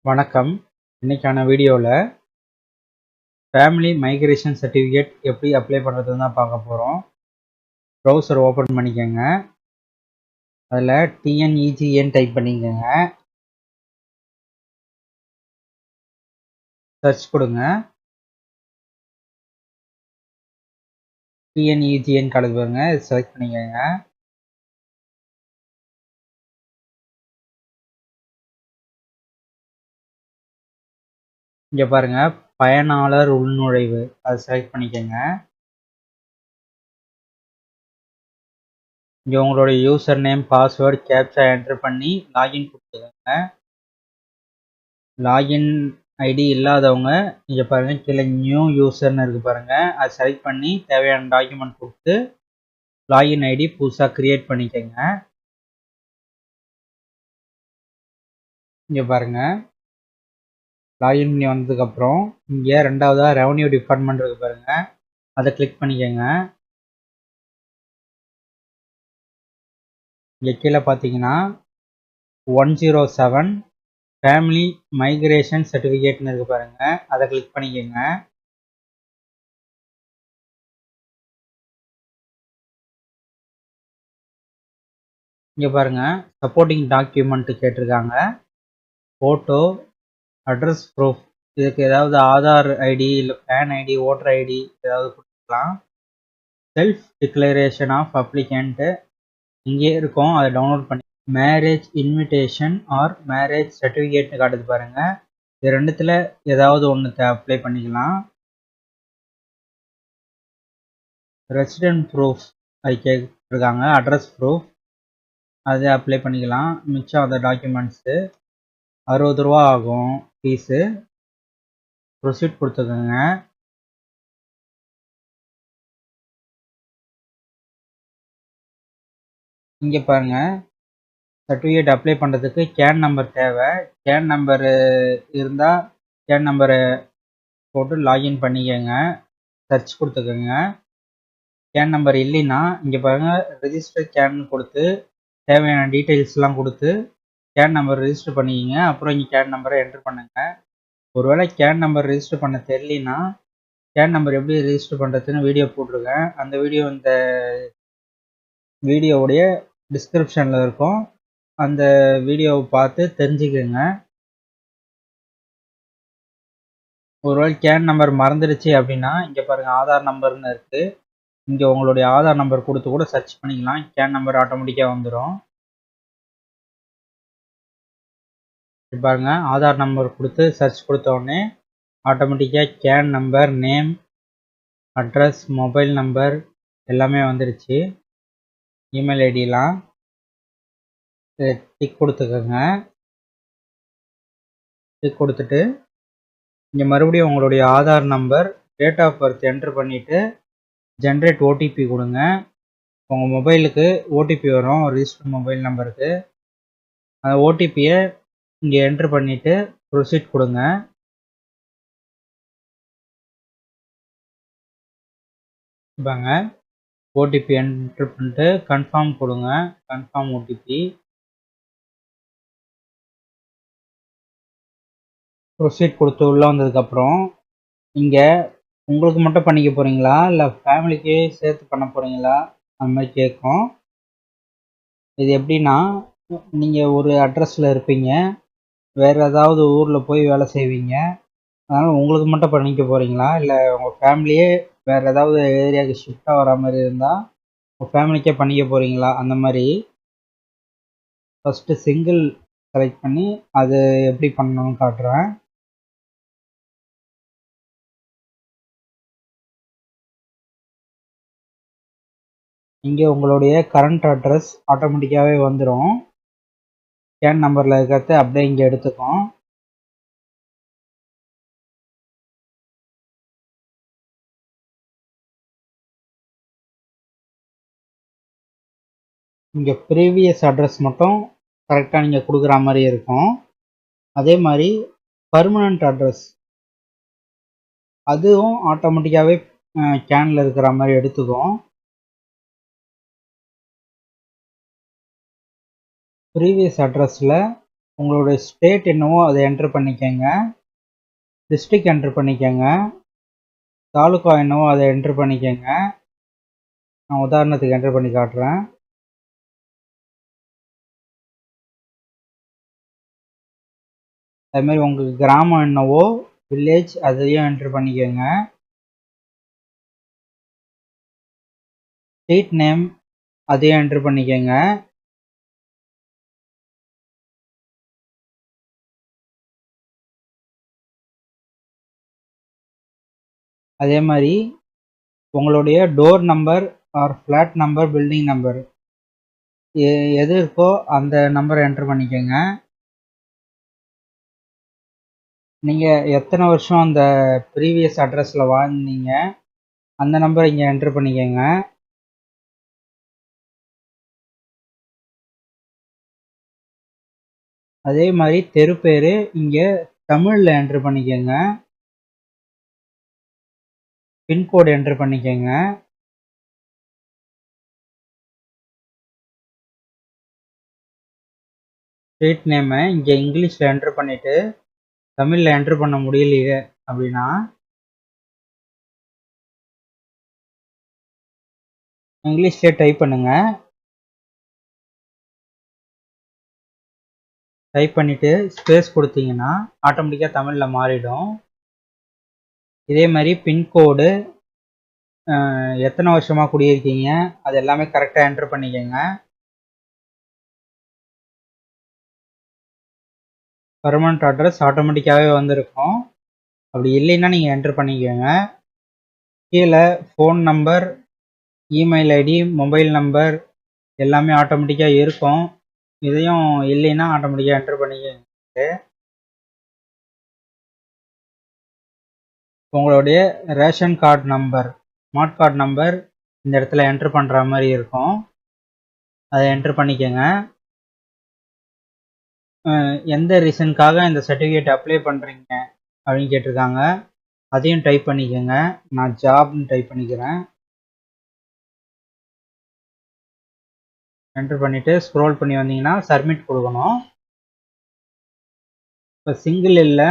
வணக்கம். இன்னைக்கான வீடியோவில் ஃபேமிலி மைக்ரேஷன் சர்டிஃபிகேட் எப்படி அப்ளை பண்ணுறதுன்னு தான் பார்க்க போகிறோம். ப்ரௌசர் ஓப்பன் பண்ணிக்கோங்க. அதில் டிஎன்இஜிஏன்னு டைப் பண்ணிக்கோங்க. சர்ச் கொடுங்க. டிஎன்இஜிஏன்னு கலந்து பாருங்க. செலக்ட் பண்ணிக்கோங்க. இங்கே பாருங்க, பயனாளர் உள்நுழைவு, அதை செலக்ட் பண்ணிக்கோங்க. இங்கே உங்களுடைய user name, password, captcha enter பண்ணி லாகின் கொடுத்துக்கோங்க. லாகின் ஐடி இல்லாதவங்க இங்கே பாருங்கள், கீழே நியூ யூசர்னு இருக்குது பாருங்கள், அதை செலக்ட் பண்ணி தேவையான டாக்குமெண்ட் கொடுத்து லாகின் ஐடி புதுசாக க்ரியேட் பண்ணிக்கோங்க. இங்கே பாருங்கள், லாகின் பண்ணி வந்ததுக்கப்புறம் இங்கே ரெண்டாவதாக ரெவன்யூ டிபார்ட்மெண்ட் இருக்குது பாருங்கள், அதை கிளிக் பண்ணிக்கோங்க. இங்கே கீழே பார்த்தீங்கன்னா 107 ஃபேமிலி மைக்ரேஷன் சர்டிஃபிகேட்னு இருக்குது பாருங்கள், அதை கிளிக் பண்ணிக்கோங்க. இங்கே பாருங்கள், சப்போர்ட்டிங் டாக்குமெண்ட்டு கேட்டிருக்காங்க. ஃபோட்டோ, அட்ரஸ் ப்ரூஃப், இதுக்கு ஏதாவது ஆதார் ஐடி இல்லை பேன் ஐடி, ஓட்டர் ஐடி ஏதாவது கொடுத்துக்கலாம். செல்ஃப் டிக்ளரேஷன் ஆஃப் அப்ளிகண்ட்டு இங்கே இருக்கும், அதை டவுன்லோட் பண்ணி. மேரேஜ் இன்விடேஷன் ஆர் மேரேஜ் சர்டிஃபிகேட்னு காட்டுது பாருங்கள், இது ரெண்டுத்தில் ஏதாவது ஒன்று அப்ளை பண்ணிக்கலாம். ரெசிடென்ட் ப்ரூஃப் அது கேட்டிருக்காங்க, அட்ரஸ் ப்ரூஃப் அது அப்ளை பண்ணிக்கலாம். மிச்சம் அந்த டாக்குமெண்ட்ஸு 60 ரூபா ஆகும் ஃபீஸு. ப்ரொசீட் கொடுத்துக்கோங்க. இங்கே பாருங்கள், சர்டிஃபிகேட் அப்ளை பண்ணுறதுக்கு கேன் நம்பர் தேவை. கேன் நம்பரு இருந்தால் கேன் நம்பரை போட்டு லாகின் பண்ணிக்கோங்க. சர்ச் கொடுத்துக்கோங்க. கேன் நம்பர் இல்லைன்னா இங்கே பாருங்கள், ரெஜிஸ்டர் கேன் கொடுத்து தேவையான டீட்டெயில்ஸ்லாம் கொடுத்து கேன் நம்பர் ரெஜிஸ்டர் பண்ணிக்கிங்க. அப்புறம் இங்கே கேன் நம்பரை என்டர் பண்ணுங்கள். ஒருவேளை கேன் நம்பர் ரெஜிஸ்டர் பண்ண தெரியலனா கேன் நம்பர் எப்படி ரெஜிஸ்டர் பண்ணுறதுன்னு வீடியோ போட்டிருக்கேன். அந்த வீடியோ இந்த வீடியோவுடைய டிஸ்கிரிப்ஷனில் இருக்கும், அந்த வீடியோவை பார்த்து தெரிஞ்சுக்கோங்க. ஒருவேளை கேன் நம்பர் மறந்துடுச்சு அப்படின்னா இங்கே பாருங்கள், ஆதார் நம்பர்னு இருக்குது, இங்கே உங்களுடைய ஆதார் நம்பர் கொடுத்து கூட சர்ச் பண்ணிக்கலாம். கேன் நம்பர் ஆட்டோமேட்டிக்காக வந்துடும். பாருங்க, ஆதார் நம்பர் கொடுத்து சர்ச் கொடுத்த உடனே ஆட்டோமேட்டிக்காக CAN number, name, address, mobile number எல்லாமே வந்துடுச்சு. இமெயில் ஐடியெலாம் டிக் கொடுத்துக்கோங்க. டிக் கொடுத்துட்டு இங்கே மறுபடியும் உங்களுடைய Aadhaar number, date of birth enter பண்ணிவிட்டு ஜென்ரேட் ஓடிபி கொடுங்க. உங்கள் மொபைலுக்கு ஓடிபி வரும், ரிஜிஸ்டர் மொபைல் நம்பருக்கு. அந்த ஓடிபியை இங்கே என்ட்ரு பண்ணிவிட்டு ப்ரொசீட் கொடுங்க. பாங்க, ஓடிபி என்ட்ரு பண்ணிட்டு கன்ஃபார்ம் கொடுங்க. Confirm OTP. ப்ரொசீட் கொடுத்து உள்ளே வந்ததுக்கப்புறம் இங்கே உங்களுக்கு மட்டும் பண்ணிக்க போகிறீங்களா இல்லை ஃபேமிலிக்கே சேர்த்து பண்ண போகிறீங்களா அந்த மாதிரி கேட்கும். இது எப்படின்னா, நீங்கள் ஒரு அட்ரஸில் இருப்பீங்க, வேறு ஏதாவது ஊரில் போய் வேலை செய்வீங்க, அதனால் உங்களுக்கு மட்டும் பண்ணிக்க போகிறீங்களா இல்லை உங்கள் ஃபேமிலியே வேறு ஏதாவது ஏரியாவுக்கு ஷிஃப்ட் ஆகிற மாதிரி இருந்தால் உங்கள் ஃபேமிலிக்கே பண்ணிக்க போகிறீங்களா அந்த மாதிரி. ஃபஸ்ட்டு சிங்கிள் செலக்ட் பண்ணி அது எப்படி பண்ணணும்னு காட்டுறேன். இங்கே உங்களுடைய கரண்ட் அட்ரஸ் ஆட்டோமேட்டிக்காகவே வந்துடும். கேன் நம்பரில் இருக்கிறத அப்படியே இங்கே எடுத்துக்கும். இங்கே ப்ரீவியஸ் அட்ரஸ் மட்டும் கரெக்டாக நீங்கள் கொடுக்குற மாதிரி இருக்கும். அதே மாதிரி பர்மனண்ட் அட்ரஸ் அதுவும் ஆட்டோமேட்டிக்காகவே கேனில் இருக்கிற மாதிரி எடுத்துக்கும். ப்ரீவியஸ் அட்ரஸில் உங்களுடைய ஸ்டேட் என்னவோ அதை என்ட்ரு பண்ணிக்கோங்க. டிஸ்ட்ரிக்ட் என்ட்ரு பண்ணிக்கோங்க. தாலுக்கா என்னவோ அதை என்ட்ரு பண்ணிக்கோங்க. நான் உதாரணத்துக்கு என்ட்ரு பண்ணி காட்டுறேன். அதுமாதிரி உங்களுக்கு கிராமம் என்னவோ வில்லேஜ் அதையும் என்ட்ரு பண்ணிக்கோங்க. ஸ்ட்ரீட் நேம் அதையும் என்ட்ரு பண்ணிக்கோங்க. அதே மாதிரி உங்களுடைய door number or flat number, building number எது இருக்கோ அந்த நம்பரை என்ட்ரு பண்ணிக்கோங்க. நீங்கள் எத்தனை வருஷம் அந்த ப்ரீவியஸ் அட்ரஸில் வாழ்ந்தீங்க அந்த நம்பரை இங்கே என்ட்ரு பண்ணிக்கோங்க. அதே மாதிரி தெரு பேர் இங்கே தமிழில் என்ட்ரு பண்ணிக்கோங்க. பின்கோடு என்ட்ரு பண்ணிக்கோங்க. ஸ்ட்ரீட் நேமை இங்கே இங்கிலீஷில் என்ட்ரு பண்ணிவிட்டு தமிழில் என்ட்ரு பண்ண முடியலையே அப்படின்னா இங்கிலீஷ்லேயே டைப் பண்ணுங்கள். டைப் பண்ணிவிட்டு ஸ்பேஸ் கொடுத்தீங்கன்னா ஆட்டோமேட்டிக்காக தமிழில் மாறிடும். இதே மாதிரி பின்கோடு எத்தனை வருஷமாக குடியிருக்கீங்க அது எல்லாமே கரெக்டாக என்ட்ரு பண்ணிக்கோங்க. பர்மனண்ட் அட்ரஸ் ஆட்டோமேட்டிக்காகவே வந்திருக்கும். அப்படி இல்லைன்னா நீங்கள் என்ட்ரு பண்ணிக்கோங்க. கீழே phone number, email ID, mobile number எல்லாமே ஆட்டோமேட்டிக்காக இருக்கும். இதையும் இல்லைன்னா ஆட்டோமேட்டிக்காக என்ட்ரு பண்ணிக்கோங்க. உங்களுடைய ration card number, smart card number இந்த இடத்துல என்ட்ரு பண்ணுற மாதிரி இருக்கும். அதை என்ட்ரு பண்ணிக்கோங்க. எந்த ரீசனுக்காக இந்த சர்டிஃபிகேட் அப்ளை பண்ணுறீங்க அப்படின்னு கேட்டிருக்காங்க. அதையும் டைப் பண்ணிக்கோங்க. நான் ஜாப்னு டைப் பண்ணிக்கிறேன். என்ட்ரு பண்ணிவிட்டு ஸ்க்ரோல் பண்ணி வந்தீங்கன்னா சப்மிட் கொடுக்கணும். இப்போ சிங்கிள் இல்லை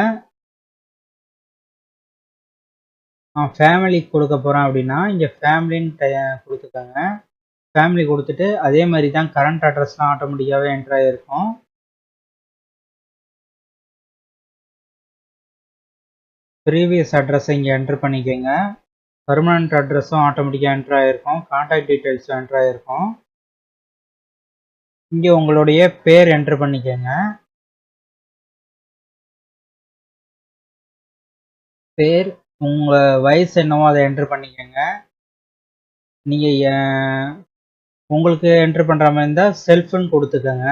ஃபேமிலிக்கு கொடுக்க போகிறேன் அப்படின்னா இங்கே ஃபேமிலின்னு கொடுத்துக்கோங்க. ஃபேமிலி கொடுத்துட்டு அதே மாதிரி தான் கரண்ட் அட்ரஸ்லாம் ஆட்டோமேட்டிக்காகவே என்ட்ரு ஆகிருக்கும். ப்ரீவியஸ் அட்ரஸை இங்கே என்ட்ரு பண்ணிக்கோங்க. பர்மனண்ட் அட்ரஸும் ஆட்டோமேட்டிக்காக என்ட்ரு ஆகிருக்கும். கான்டாக்ட் டீட்டெயில்ஸும் என்ட்ரு ஆகிருக்கும். இங்கே உங்களுடைய பேர் என்ட்ரு பண்ணிக்கோங்க. பேர், உங்கள் வயசு என்னவோ அதை என்ட்ரு பண்ணிக்கோங்க. நீங்கள் உங்களுக்கு என்ட்ரு பண்ணுற மாதிரி இருந்தால் செல்ஃப்னு கொடுத்துக்கோங்க.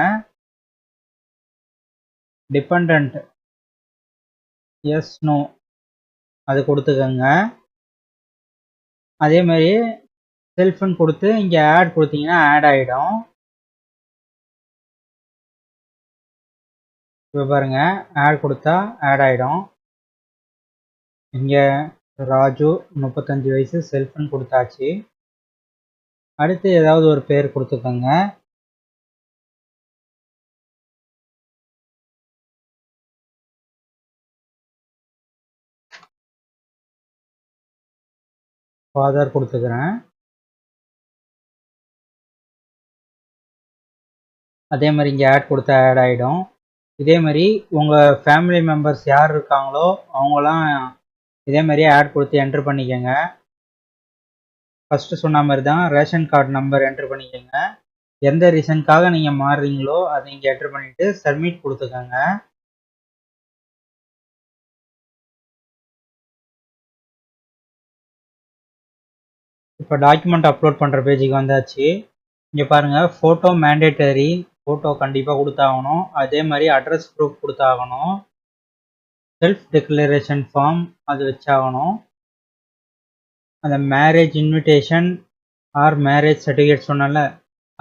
டிபெண்ட் எஸ் நோ அது கொடுத்துக்கோங்க. அதே மாதிரி செல்ஃப்னு கொடுத்து இங்கே ஆட் கொடுத்தீங்கன்னா ஆட் ஆகிடும். இப்போ பாருங்கள், ஆட் கொடுத்தா ஆட் ஆகிடும். இங்கே ராஜு 35 வயசு செல்ஃப்னு கொடுத்தாச்சு. அடுத்து ஏதாவது ஒரு பேர் கொடுத்துக்கோங்க. ஃபாதர் கொடுத்துக்கிறேன். அதே மாதிரி இங்கே ஆட் கொடுத்தா ஆட் ஆகிடும். இதே மாதிரி உங்கள் ஃபேமிலி மெம்பர்ஸ் யார் இருக்காங்களோ அவங்களாம் இதே மாதிரியே ஆட் கொடுத்து என்ட்ரு பண்ணிக்கோங்க. ஃபஸ்ட்டு சொன்ன மாதிரி தான் ரேஷன் கார்டு நம்பர் என்ட்ரு பண்ணிக்கோங்க. எந்த ரீசனுக்காக நீங்கள் மாறுறீங்களோ அதை இங்கே என்ட்ரு பண்ணிவிட்டு சப்மிட் கொடுத்துக்கோங்க. இப்போ டாக்குமெண்ட் அப்லோட் பண்ணுற பேஜுக்கு வந்தாச்சு. இங்கே பாருங்கள், ஃபோட்டோ மேண்டேட்டரி, ஃபோட்டோ கண்டிப்பாக கொடுத்தாகணும். அதே மாதிரி அட்ரஸ் ப்ரூஃப் கொடுத்தாகணும். செல்ஃப் டிக்ளரேஷன் ஃபார்ம் அது வச்சாகணும். அந்த marriage invitation or marriage certificate சொன்னால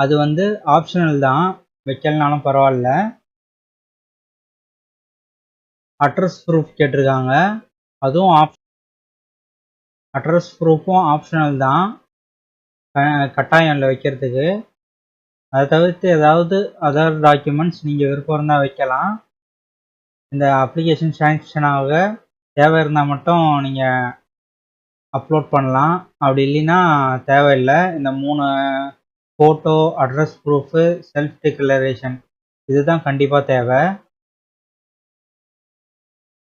அது வந்து ஆப்ஷனல் தான், வைக்கலனாலும் பரவாயில்ல. அட்ரஸ் ப்ரூஃப் கேட்டிருக்காங்க, அதுவும் அட்ரஸ் ப்ரூஃபும் ஆப்ஷனல் தான், கட்டாயம் இல்லை வைக்கிறதுக்கு. அதை தவிர்த்து ஏதாவது அதர் டாக்குமெண்ட்ஸ் நீங்கள் விருப்பம் இருந்தால் வைக்கலாம். இந்த அப்ளிகேஷன் சேங்ஷன் ஆக தேவை இருந்தால் மட்டும் நீங்கள் அப்லோட் பண்ணலாம். அப்படி இல்லைன்னா தேவையில்லை. இந்த 3 photo, address proof, self declaration இதுதான் கண்டிப்பாக தேவை.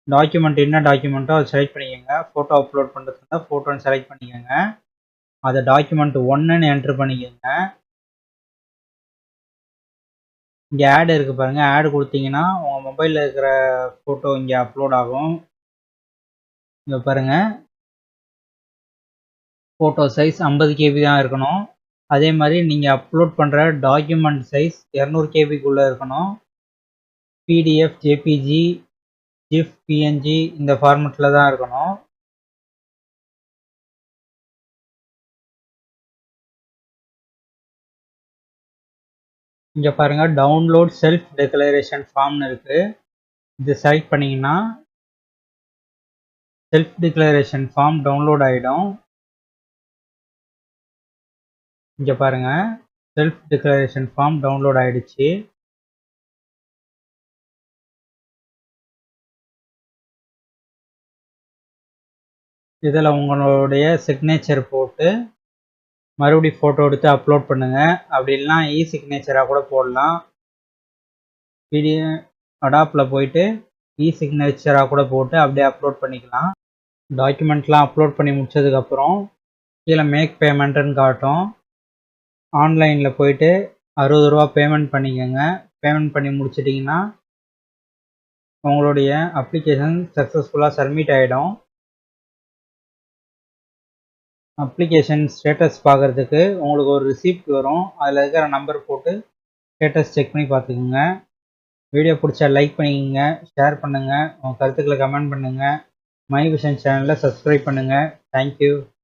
டாக்குமெண்ட் என்ன டாக்குமெண்ட்டோ அதை செலக்ட் பண்ணிக்கோங்க. ஃபோட்டோ அப்லோட் பண்ணுறதுனா ஃபோட்டோன்னு செலக்ட் பண்ணிக்கோங்க. அதை டாக்குமெண்ட் 1ன்னு என்ட்ரு பண்ணிக்கோங்க. இங்கே ஆட் இருக்குது பாருங்கள். ஆட் கொடுத்தீங்கன்னா உங்கள் மொபைலில் இருக்கிற ஃபோட்டோ இங்கே அப்லோட் ஆகும். இங்கே பாருங்கள், ஃபோட்டோ சைஸ் 50 KB தான் இருக்கணும். அதே மாதிரி நீங்கள் அப்லோட் பண்ணுற டாக்குமெண்ட் சைஸ் 200 KBக்குள்ளே இருக்கணும். PDF, JPG, GIF, PNG இந்த ஃபார்மெட்டில் தான் இருக்கணும். இங்கே பாருங்கள், டவுன்லோட் செல்ஃப் டிக்ளரேஷன் ஃபார்ம்னு இருக்குது. இது செலக்ட் பண்ணிங்கன்னா செல்ஃப் டிக்ளரேஷன் ஃபார்ம் டவுன்லோட் ஆகிடும். இங்கே பாருங்கள், செல்ஃப் டிக்ளரேஷன் ஃபார்ம் டவுன்லோட் ஆகிடுச்சு. இதில் உங்களுடைய சிக்னேச்சர் போட்டு மறுபடியும் ஃபோட்டோ எடுத்து அப்லோட் பண்ணுங்கள். அப்படி இல்லைனா சிக்னேச்சராக கூட போடலாம். அடாப்பில் போயிட்டு சிக்னேச்சராக கூட போட்டு அப்படியே அப்லோட் பண்ணிக்கலாம். டாக்குமெண்ட்லாம் அப்லோட் பண்ணி முடிச்சதுக்கப்புறம் கீழே மேக் பேமெண்ட்டுன்னு காட்டும். ஆன்லைனில் போயிட்டு 60 ரூபா பேமெண்ட் பண்ணிக்கோங்க. பேமெண்ட் பண்ணி முடிச்சிட்டிங்கன்னா உங்களுடைய அப்ளிகேஷன் சக்ஸஸ்ஃபுல்லாக சப்மிட் ஆகிடும். அப்ளிகேஷன் ஸ்டேட்டஸ் பார்க்குறதுக்கு உங்களுக்கு ஒரு ரிசிப்ட் வரும். அதில் இருக்கிற நம்பர் போட்டு ஸ்டேட்டஸ் செக் பண்ணி பார்த்துக்குங்க. வீடியோ பிடிச்சா லைக் பண்ணிக்கோங்க, ஷேர் பண்ணுங்கள், உங்கள் கருத்துக்களை கமெண்ட் பண்ணுங்கள். மை விஷன் சேனலை சப்ஸ்கிரைப் பண்ணுங்கள். தேங்க்யூ.